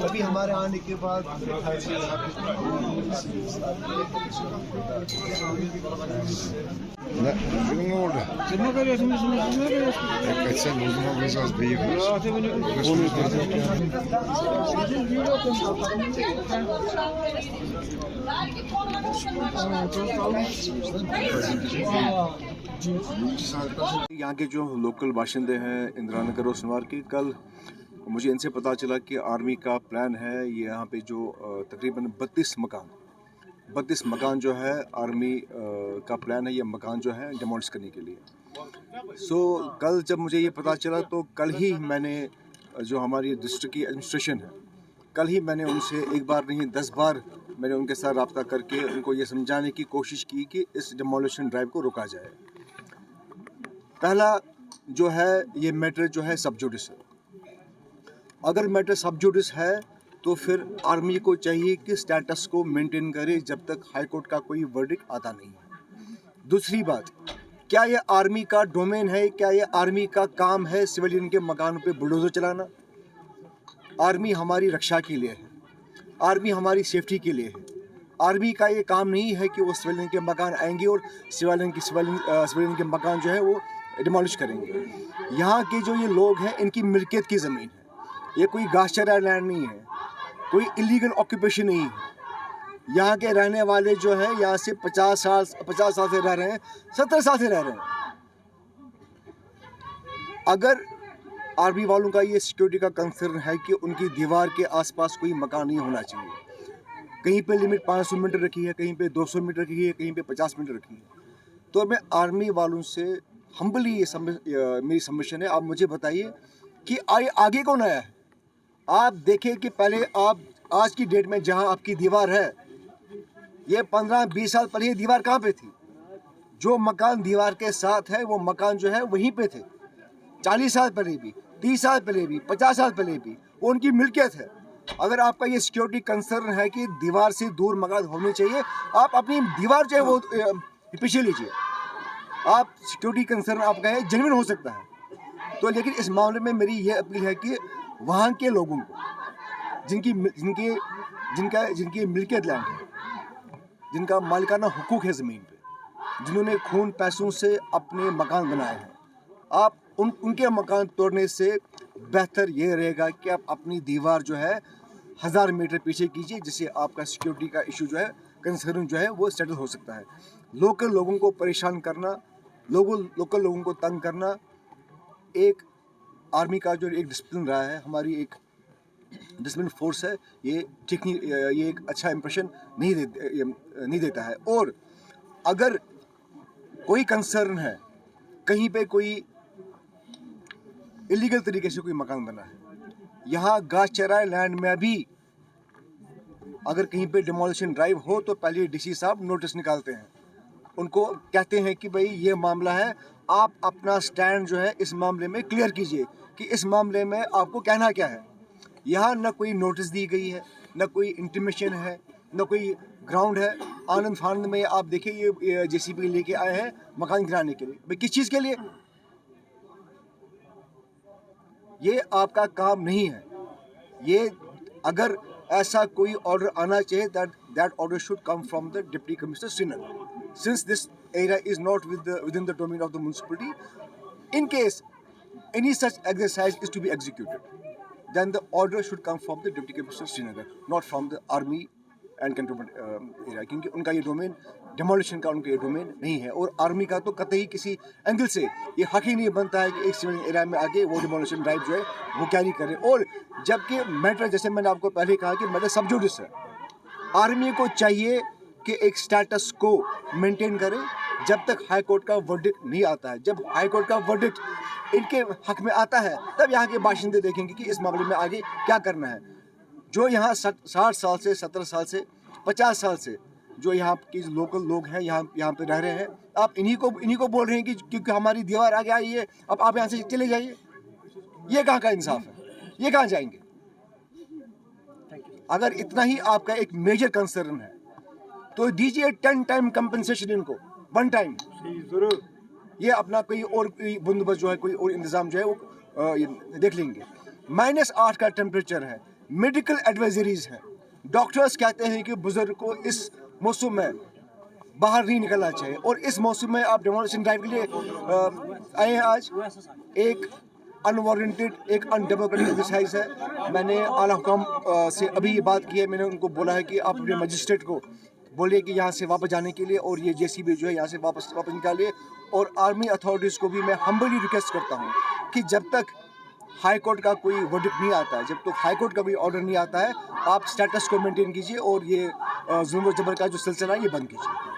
अभी हमारे आने के बाद Uzun orada. Siz ne görüyorsunuz? Siz ne görüyorsunuz? Kaç sen uzun olacağız beyefendi. यहाँ के जो लोकल बाशिंदे हैं इंदिरानगर और सुनवार के, कल मुझे इनसे पता चला कि आर्मी का प्लान है ये यहाँ पे जो तकरीबन 32 मकान जो है आर्मी का प्लान है, ये मकान जो है डिमोलिश करने के लिए। कल जब मुझे ये पता चला तो कल ही मैंने जो हमारी डिस्ट्रिक्ट की एडमिनिस्ट्रेशन है, कल ही मैंने उनसे एक बार नहीं 10 बार मैंने उनके साथ रब्ता करके उनको ये समझाने की कोशिश की कि इस डिमोलिशन ड्राइव को रोका जाए। पहला जो है ये मैटर जो है सब जुडिस है। अगर मैटर सब जुडिस है तो फिर आर्मी को चाहिए कि स्टेटस को मेंटेन करे जब तक हाई कोर्ट का कोई वर्डिक्ट आता नहीं है। दूसरी बात, क्या ये आर्मी का डोमेन है, क्या ये आर्मी का काम है सिविलियन के मकानों पे बुलडोजर चलाना? आर्मी हमारी रक्षा के लिए है, आर्मी हमारी सेफ्टी के लिए है। आर्मी का ये काम नहीं है कि वो सिविलियन के मकान आएंगे और सिविलियन के मकान जो है वो डिमोलिश करेंगे। यहाँ के जो ये लोग हैं इनकी मिल्कियत की ज़मीन है, ये कोई घासचरा लैंड नहीं है, कोई इलीगल ऑक्यूपेशन नहीं है। यहाँ के रहने वाले जो है यहाँ से 50 साल से रह रहे हैं, 70 साल से रह रहे हैं। अगर आर्मी वालों का ये सिक्योरिटी का कंसर्न है कि उनकी दीवार के आसपास कोई मकान नहीं होना चाहिए, कहीं पे लिमिट 500 मीटर रखी है, कहीं पे 200 मीटर रखी है, कहीं पे 50 मीटर रखी है, तो मैं आर्मी वालों से हम्बली मेरी सबमिशन है, आप मुझे बताइए कि आगे कौन आया है। आप देखें कि पहले आप आज की डेट में जहां आपकी दीवार है, ये 15-20 साल पहले ये दीवार कहाँ पे थी? जो मकान दीवार के साथ है वो मकान जो है वहीं पे थे। 40 साल पहले भी, 30 साल पहले भी, 50 साल पहले भी वो उनकी मिल्कियत है। अगर आपका ये सिक्योरिटी कंसर्न है कि दीवार से दूर मकान होने चाहिए, आप अपनी दीवार जो है वो पीछे लीजिए। आप सिक्योरिटी कंसर्न आपका है, जेन्युइन हो सकता है तो, लेकिन इस मामले में मेरी ये अपील है कि वहाँ के लोगों को जिनकी मिल्कियत लैंड है, जिनका मालिकाना हुकूक है ज़मीन पे, जिन्होंने खून पैसों से अपने मकान बनाए हैं, आप उनके मकान तोड़ने से बेहतर ये रहेगा कि आप अपनी दीवार जो है 1000 मीटर पीछे कीजिए, जिससे आपका सिक्योरिटी का इशू जो है, कंसर्न जो है वो सेटल हो सकता है। लोकल लोगों को परेशान करना, लोकल लोगों को तंग करना एक आर्मी का जो एक डिसिप्लिन रहा है, हमारी एक डिसिप्लिन फोर्स है, ये ठीक नहीं, ये एक अच्छा इंप्रेशन नहीं देता है। और अगर कोई कंसर्न है, कहीं पे कोई इलीगल तरीके से कोई मकान बना है, यहाँ घासचराई लैंड में भी अगर कहीं पे डिमोलिशन ड्राइव हो तो पहले डीसी साहब नोटिस निकालते हैं, उनको कहते हैं कि भाई ये मामला है, आप अपना स्टैंड जो है इस मामले में क्लियर कीजिए कि इस मामले में आपको कहना क्या है। यहाँ न कोई नोटिस दी गई है, न कोई इंटीमेशन है, न कोई ग्राउंड है। आनंद फानंद में आप देखिए ये जेसीबी लेके आए हैं मकान गिराने के लिए, भाई किस चीज़ के लिए? ये आपका काम नहीं है। ये अगर ऐसा कोई ऑर्डर आना चाहिए, that order should come from the Deputy Commissioner Srinagar. Since this area is not within the domain of the municipality, in case any such exercise is to be executed, then the order should come from the Deputy Commissioner Srinagar, not from the Army and Cantonment area, क्योंकि उनका ये domain demolition का उनका ये domain नहीं है। और army का तो कतई किसी एंगल से ये हक ही नहीं बनता है कि एक सिविल एरिया में आके वो डिमोलिशन ड्राइव जो है वो कैरी करें। और जबकि मैटर, जैसे मैंने आपको पहले कहा कि मैटर सब जुडिस है, आर्मी को चाहिए कि एक स्टेटस को मेंटेन करे जब तक हाई कोर्ट का वर्डिक्ट नहीं आता है। जब हाई कोर्ट का वर्डिक्ट इनके हक में आता है तब यहाँ के बाशिंदे देखेंगे कि इस मामले में आगे क्या करना है। जो यहाँ 60 साल से, 17 साल से, 50 साल से जो यहाँ के लोकल लोग हैं, यहाँ पे रह रहे हैं, आप इन्हीं को बोल रहे हैं कि क्योंकि हमारी दीवार आगे आई है अब आप यहाँ से चले जाइए। ये कहाँ का इंसाफ है? ये कहाँ जाएंगे? अगर इतना ही आपका एक मेजर कंसर्न है तो दीजिए 10 टाइम कंपनसेशन इनको, 1 टाइम। ये अपना कोई और कोई बंदोबस्त जो है, कोई और इंतज़ाम जो है वो ये देख लेंगे। -8 का टेम्परेचर है, मेडिकल एडवाइजरीज हैं, डॉक्टर्स कहते हैं कि बुजुर्ग को इस मौसम में बाहर नहीं निकलना चाहिए। और इस मौसम में आप डेमोन्स्ट्रेशन ड्राइव के लिए आए हैं आज। एक अनवारंटेड, एक अनडेमोक्रेटिक एक्सरसाइज है। मैंने आला हुकाम से अभी ये बात की है, मैंने उनको बोला है कि आप अपने मजिस्ट्रेट को बोलिए कि यहाँ से वापस जाने के लिए, और ये JCB जो है यहाँ से वापस निकालिए। और आर्मी अथॉरिटीज़ को भी मैं हम्बली रिक्वेस्ट करता हूँ कि जब तक हाई कोर्ट का कोई वर्डिक्ट नहीं आता है, जब तक हाई कोर्ट का कोई ऑर्डर नहीं आता है, आप स्टेटस को मेंटेन कीजिए और ये जुल्म और जबर का जो सिलसिला है ये बंद कीजिए।